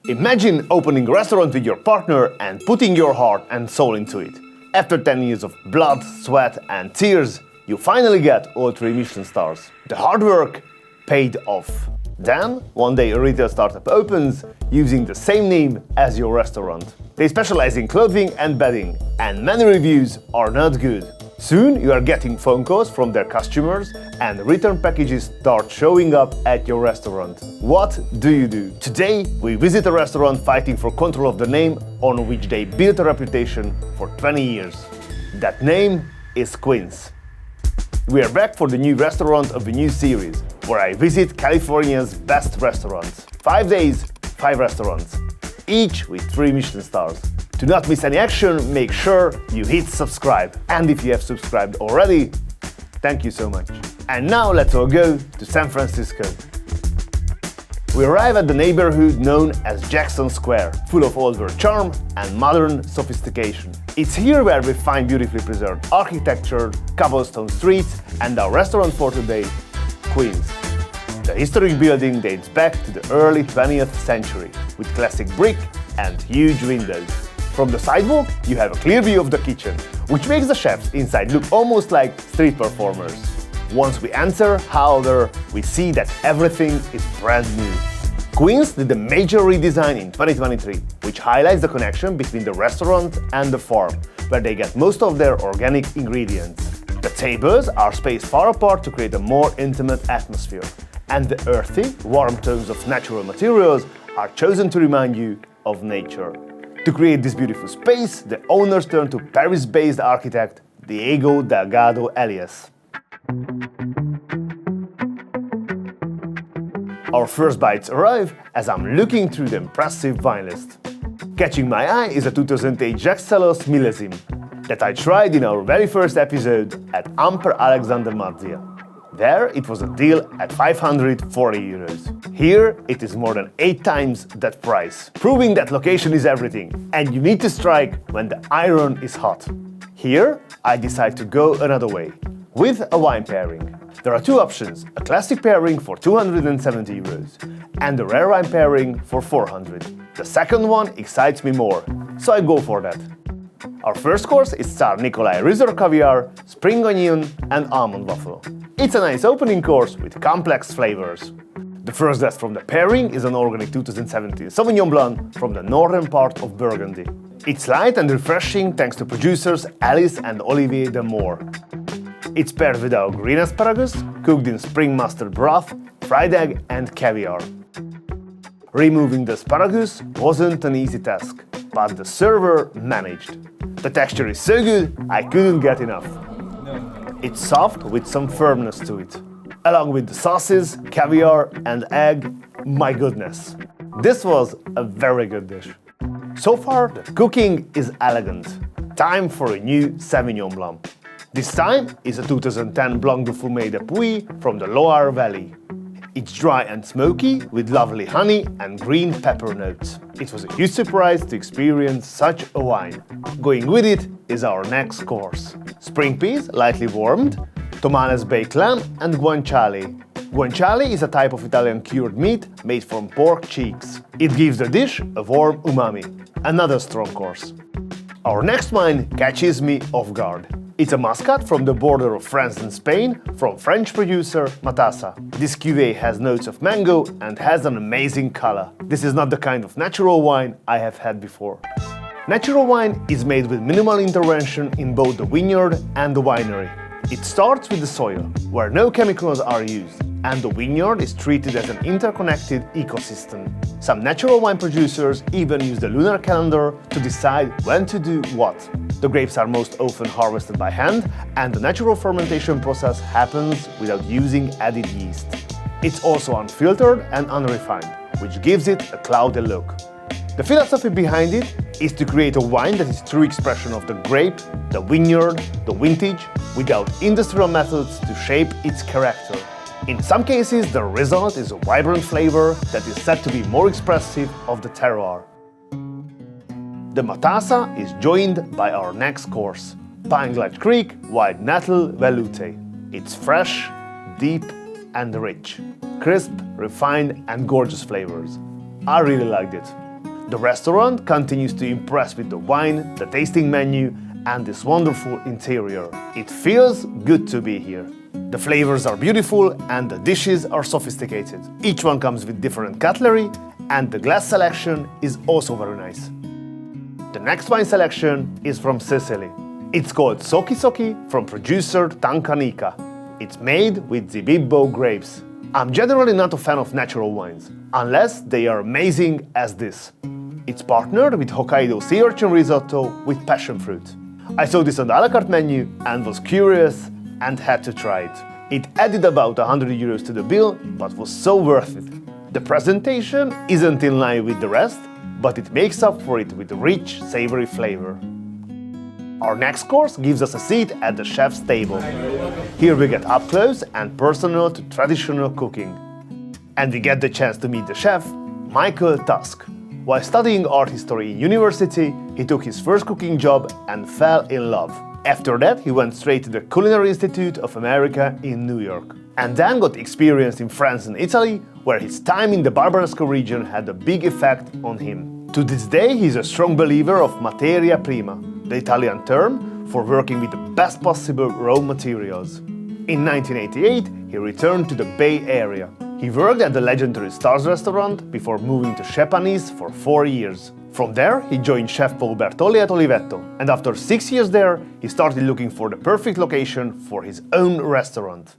Imagine opening a restaurant with your partner and putting your heart and soul into it. After 10 years of blood, sweat and tears, you finally get all 3 Michelin stars. The hard work paid off. Then, one day a retail startup opens using the same name as your restaurant. They specialize in clothing and bedding, and many reviews are not good. Soon you are getting phone calls from their customers and return packages start showing up at your restaurant. What do you do? Today we visit a restaurant fighting for control of the name on which they built a reputation for 20 years. That name is Quince. We are back for the new restaurant of the new series, where I visit California's best restaurants. 5 days, 5 restaurants, each with 3 Michelin stars. To not miss any action, make sure you hit subscribe. And if you have subscribed already, thank you so much. And now let's all go to San Francisco. We arrive at the neighborhood known as Jackson Square, full of old-world charm and modern sophistication. It's here where we find beautifully preserved architecture, cobblestone streets, and our restaurant for today, Quince. The historic building dates back to the early 20th century, with classic brick and huge windows. From the sidewalk, you have a clear view of the kitchen, which makes the chefs inside look almost like street performers. Once we enter, however, we see that everything is brand new. Quince did a major redesign in 2023, which highlights the connection between the restaurant and the farm, where they get most of their organic ingredients. The tables are spaced far apart to create a more intimate atmosphere, and the earthy, warm tones of natural materials are chosen to remind you of nature. To create this beautiful space, the owners turned to Paris-based architect Diego Delgado Elias. Our first bites arrive as I'm looking through the impressive wine list. Catching my eye is a 2008 Jacques Sellos millésime that I tried in our very first episode at Amper Alexander Marzia. There it was a deal at 540 euros. Here it is more than 8 times that price, proving that location is everything and you need to strike when the iron is hot. Here I decide to go another way, with a wine pairing. There are 2 options, a classic pairing for 270 euros and a rare wine pairing for 400. The second one excites me more, so I go for that. Our first course is Tsar Nikolai Risor Caviar, Spring Onion and Almond Waffle. It's a nice opening course with complex flavors. The first glass from the pairing is an organic 2017 Sauvignon Blanc from the northern part of Burgundy. It's light and refreshing thanks to producers Alice and Olivier Damour. It's paired with our green asparagus, cooked in spring mustard broth, fried egg and caviar. Removing the asparagus wasn't an easy task, but the server managed. The texture is so good, I couldn't get enough. It's soft with some firmness to it. Along with the sauces, caviar and egg, my goodness. This was a very good dish. So far, the cooking is elegant. Time for a new Sauvignon Blanc. This time is a 2010 Blanc de Fumé de Puy from the Loire Valley. It's dry and smoky with lovely honey and green pepper notes. It was a huge surprise to experience such a wine. Going with it is our next course. Spring peas lightly warmed, Tomales baked lamb and guanciale. Guanciale is a type of Italian cured meat made from pork cheeks. It gives the dish a warm umami. Another strong course. Our next wine catches me off guard. It's a Muscat from the border of France and Spain from French producer Matassa. This cuvée has notes of mango and has an amazing color. This is not the kind of natural wine I have had before. Natural wine is made with minimal intervention in both the vineyard and the winery. It starts with the soil, where no chemicals are used, and the vineyard is treated as an interconnected ecosystem. Some natural wine producers even use the lunar calendar to decide when to do what. The grapes are most often harvested by hand, and the natural fermentation process happens without using added yeast. It's also unfiltered and unrefined, which gives it a cloudy look. The philosophy behind it is to create a wine that is true expression of the grape, the vineyard, the vintage, without industrial methods to shape its character. In some cases, the result is a vibrant flavor that is said to be more expressive of the terroir. The Matassa is joined by our next course, Pine-Gledge Creek White Nettle Veloute. It's fresh, deep and rich, crisp, refined and gorgeous flavors. I really liked it. The restaurant continues to impress with the wine, the tasting menu, and this wonderful interior. It feels good to be here. The flavors are beautiful and the dishes are sophisticated. Each one comes with different cutlery and the glass selection is also very nice. The next wine selection is from Sicily. It's called Soki Soki from producer Tankanika. It's made with Zibibbo grapes. I'm generally not a fan of natural wines, unless they are amazing as this. It's partnered with Hokkaido sea urchin risotto with passion fruit. I saw this on the a la carte menu and was curious and had to try it. It added about €100 to the bill, but was so worth it. The presentation isn't in line with the rest, but it makes up for it with rich, savory flavor. Our next course gives us a seat at the chef's table. Here we get up close and personal to traditional cooking. And we get the chance to meet the chef, Michael Tusk. While studying art history in university, he took his first cooking job and fell in love. After that, he went straight to the Culinary Institute of America in New York. And then got experience in France and Italy, where his time in the Barbaresco region had a big effect on him. To this day, he's a strong believer of materia prima, the Italian term for working with the best possible raw materials. In 1988, he returned to the Bay Area. He worked at the legendary Stars restaurant before moving to Chez Panisse for 4 years. From there, he joined Chef Paul Bertolli at Oliveto, and after 6 years there, he started looking for the perfect location for his own restaurant.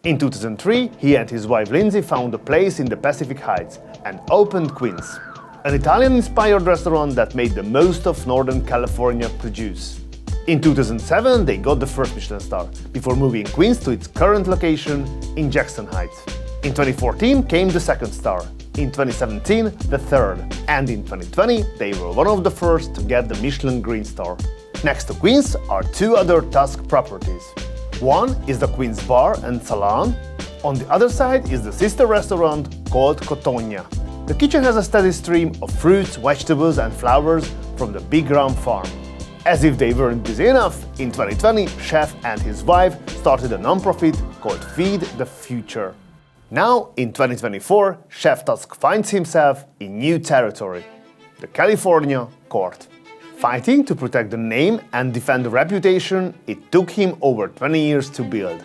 In 2003, he and his wife Lindsay found a place in the Pacific Heights and opened Quince, an Italian-inspired restaurant that made the most of Northern California produce. In 2007, they got the first Michelin star, before moving Quince to its current location in Jackson Heights. In 2014 came the second star, in 2017 the third, and in 2020 they were one of the first to get the Michelin Green Star. Next to Quince are two other Tusk properties. One is the Quince Bar and Salon. On the other side is the sister restaurant called Cotogna. The kitchen has a steady stream of fruits, vegetables and flowers from the Big Ram farm. As if they weren't busy enough, in 2020, chef and his wife started a non-profit called Feed the Future. Now, in 2024, Chef Tusk finds himself in new territory, the California court. Fighting to protect the name and defend the reputation it took him over 20 years to build,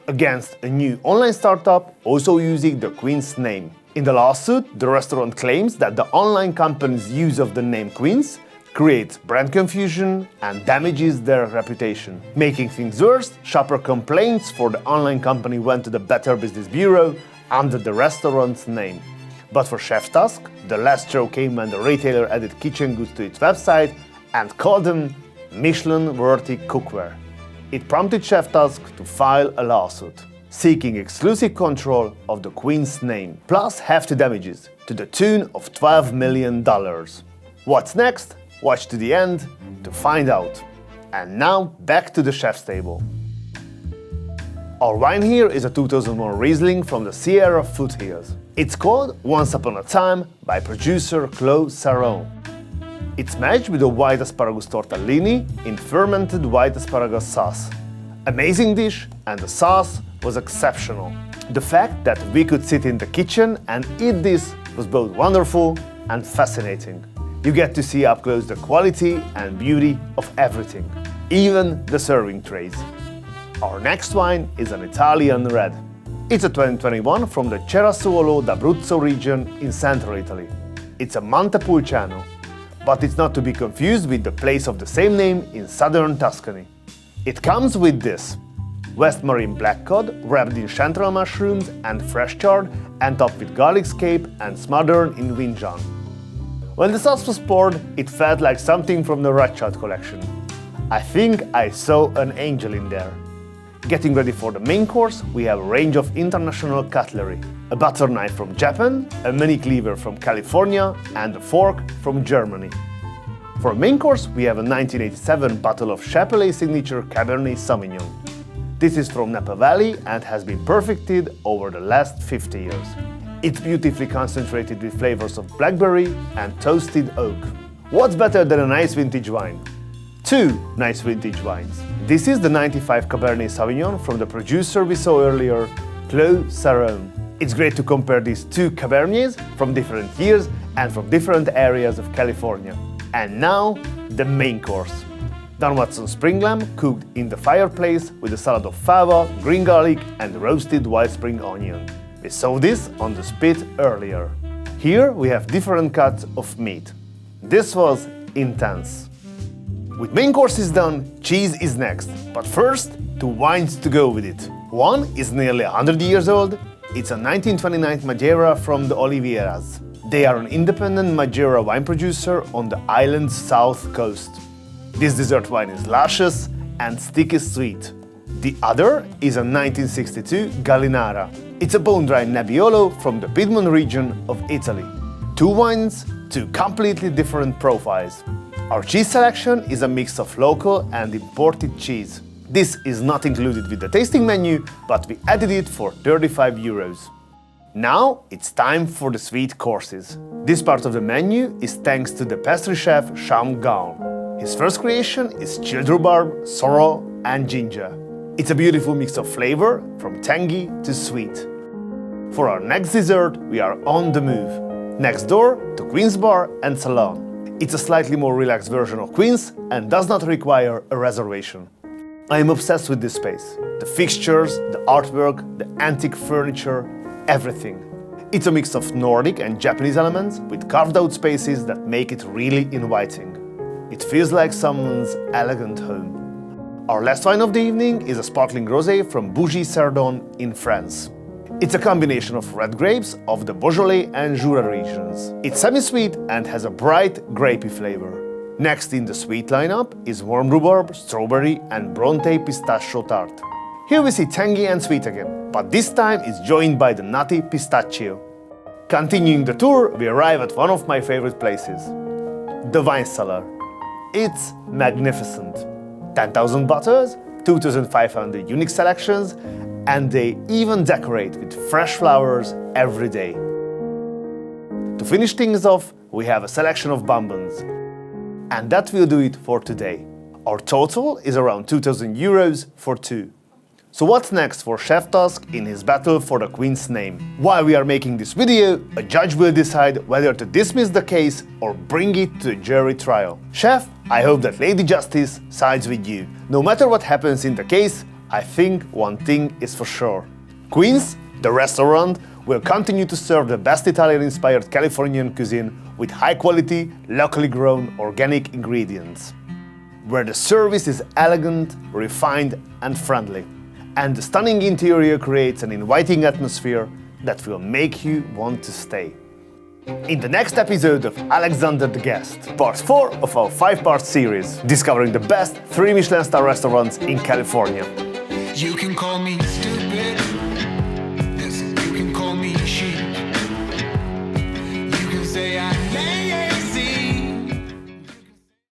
against a new online startup also using the Quince name. In the lawsuit, the restaurant claims that the online company's use of the name Quince creates brand confusion and damages their reputation. Making things worse, shopper complaints for the online company went to the Better Business Bureau under the restaurant's name. But for Chef Tusk, the last straw came when the retailer added kitchen goods to its website and called them Michelin-worthy cookware. It prompted Chef Tusk to file a lawsuit, seeking exclusive control of the Quince name, plus hefty damages to the tune of $12 million. What's next? Watch to the end to find out. And now back to the chef's table. Our wine here is a 2001 Riesling from the Sierra foothills. It's called Once Upon a Time by producer Claude Saron. It's matched with a white asparagus tortellini in fermented white asparagus sauce. Amazing dish, and the sauce was exceptional. The fact that we could sit in the kitchen and eat this was both wonderful and fascinating. You get to see up close the quality and beauty of everything, even the serving trays. Our next wine is an Italian red. It's a 2021 from the Cerasuolo d'Abruzzo region in central Italy. It's a Montepulciano, but it's not to be confused with the place of the same name in southern Tuscany. It comes with this: West Marine black cod wrapped in chanterelle mushrooms and fresh chard and topped with garlic scape and smothered in Vinjan. When the sauce was poured, it felt like something from the Ratchat collection. I think I saw an angel in there. Getting ready for the main course, we have a range of international cutlery. A butter knife from Japan, a mini cleaver from California, and a fork from Germany. For main course, we have a 1987 bottle of Chapelet Signature Cabernet Sauvignon. This is from Napa Valley and has been perfected over the last 50 years. It's beautifully concentrated with flavors of blackberry and toasted oak. What's better than a nice vintage wine? Two nice vintage wines. This is the 95 Cabernet Sauvignon from the producer we saw earlier, Claude Saron. It's great to compare these two Cabernets from different years and from different areas of California. And now, the main course. Don Watson spring lamb cooked in the fireplace with a salad of fava, green garlic and roasted wild spring onion. We saw this on the spit earlier. Here we have different cuts of meat. This was intense. With main courses done, cheese is next. But first, two wines to go with it. One is nearly 100 years old. It's a 1929 Madeira from the Oliveiras. They are an independent Madeira wine producer on the island's south coast. This dessert wine is luscious and sticky sweet. The other is a 1962 Gallinara. It's a bone-dry Nebbiolo from the Piedmont region of Italy. Two wines, two completely different profiles. Our cheese selection is a mix of local and imported cheese. This is not included with the tasting menu, but we added it for 35 euros. Now it's time for the sweet courses. This part of the menu is thanks to the pastry chef Sham Gaon. His first creation is chilled rhubarb, sorrel and ginger. It's a beautiful mix of flavor, from tangy to sweet. For our next dessert, we are on the move. Next door to Quince Bar and Salon. It's a slightly more relaxed version of Quince and does not require a reservation. I am obsessed with this space. The fixtures, the artwork, the antique furniture, everything. It's a mix of Nordic and Japanese elements with carved out spaces that make it really inviting. It feels like someone's elegant home. Our last wine of the evening is a sparkling rosé from Bougie-Cerdon in France. It's a combination of red grapes of the Beaujolais and Jura regions. It's semi-sweet and has a bright, grapey flavor. Next in the sweet lineup is warm rhubarb, strawberry and Bronte pistachio tart. Here we see tangy and sweet again, but this time it's joined by the nutty pistachio. Continuing the tour, we arrive at one of my favorite places, the wine cellar. It's magnificent. 10,000 bottles, 2,500 unique selections, and they even decorate with fresh flowers every day. To finish things off, we have a selection of bonbons. And that will do it for today. Our total is around 2,000 euros for two. So what's next for Chef Tusk in his battle for the Queen's name? While we are making this video, a judge will decide whether to dismiss the case or bring it to a jury trial. Chef, I hope that Lady Justice sides with you. No matter what happens in the case, I think one thing is for sure. Quince, the restaurant, will continue to serve the best Italian-inspired Californian cuisine with high-quality, locally grown organic ingredients, where the service is elegant, refined and friendly, and the stunning interior creates an inviting atmosphere that will make you want to stay. In the next episode of Alexander the Guest, part 4 of our 5-part series, discovering the best 3 Michelin star restaurants in California. You can call me stupid.